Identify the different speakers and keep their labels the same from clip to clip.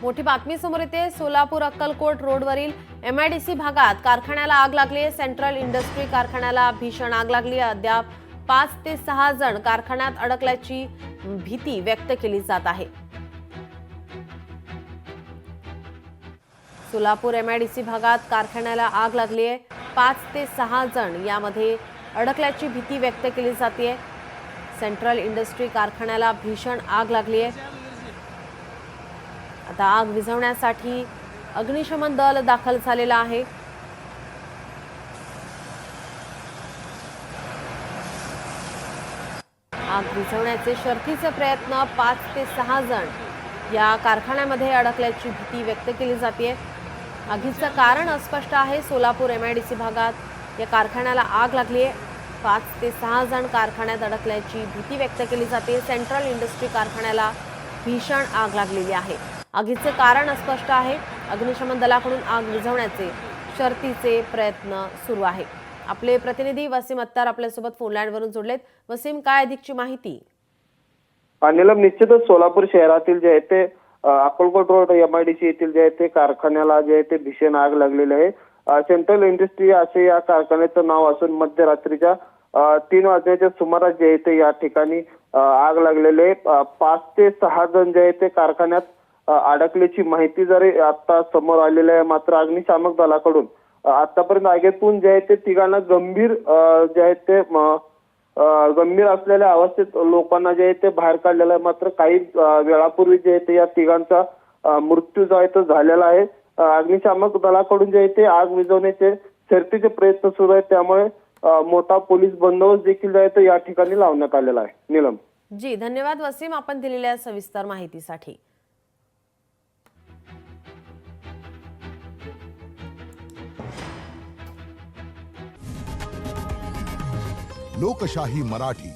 Speaker 1: मोठी बातमी समोर येते। सोलापूर अक्कलकोट रोडवरील MIDC भागात कारखान्याला आग लागली आहे। सेंट्रल इंडस्ट्री कारखान्याला भीषण आग लागली आहे। अद्याप 5 ते 6 जण कारखान्यात अडकल्याची भीती व्यक्त केली जात आहे। सोलापूर MIDC भागात कारखान्याला आग लागली आहे। 5 ते 6 जण यामध्ये अडकल्याची भीती व्यक्त केली जाते। सेंट्रल इंडस्ट्री कारखान्याला भीषण आग लागली आहे। आता आग विझवण्यासाठी अग्निशमन दल दाखल झालेला आहे। आग विझवण्याचे शर्थीचे प्रयत्न 5 ते 6 जण या कारखान्यामध्ये अडकल्याची भीती व्यक्त केली जाते। आगीचं कारण अस्पष्ट आहे। सोलापूर MIDC भागात या कारखान्याला आग लागली आहे। 5 ते 6 जण कारखान्यात अडकल्याची भीती व्यक्त केली जाते। सेंट्रल इंडस्ट्री कारखान्याला भीषण आग लागलेली आहे। आगीचे कारण अस्पष्ट आहे। अग्निशमन दलाकडून आग विझवण्याचे शर्थीचे प्रयत्न सुरू आहे। आपले प्रतिनिधी वसीम अत्तार आपल्यासोबत फोन लाईनवरून जोडलेत। वसीम, काय अधिकची माहिती?
Speaker 2: नीलम, निश्चितच सोलापूर शहरातील जे आहे ते अक्कलकोट रोड MIDC येथील जे आहे ते कारखान्याला जे आहे ते भीषण आग लागलेली आहे। सेंट्रल इंडस्ट्री असे या कारखान्याचं नाव असून मध्यरात्रीच्या 3 वाजण्याच्या सुमारास जे आहे ते या ठिकाणी आग लागलेली आहे। 5 ते 6 जण जे आहे ते कारखान्यात अडकल्याची माहिती जरी आता समोर आलेली आहे। मात्र अग्निशामक दलाकडून आतापर्यंत आगीतून जे आहे ते तिघांना गंभीर जे आहे ते गंभीर असलेल्या अवस्थेत लोकांना जे आहे ते बाहेर काढलेलं आहे। मात्र काही वेळापूर्वी जे आहे ते या तिघांचा मृत्यू जो आहे तो झालेला आहे। अग्निशामक दलाकडून जे आहे ते आग विझवण्याचे शर्थीचे प्रयत्न सुरू आहेत। त्यामुळे मोठा पोलीस बंदोबस्त देखील जो आहे तो या ठिकाणी लावण्यात आलेला आहे। नीलम
Speaker 1: जी, धन्यवाद वसीम, आपण दिलेल्या सविस्तर माहितीसाठी।
Speaker 3: लोकशाही मराठी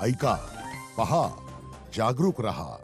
Speaker 3: ऐका, पहा, जागरूक रहा।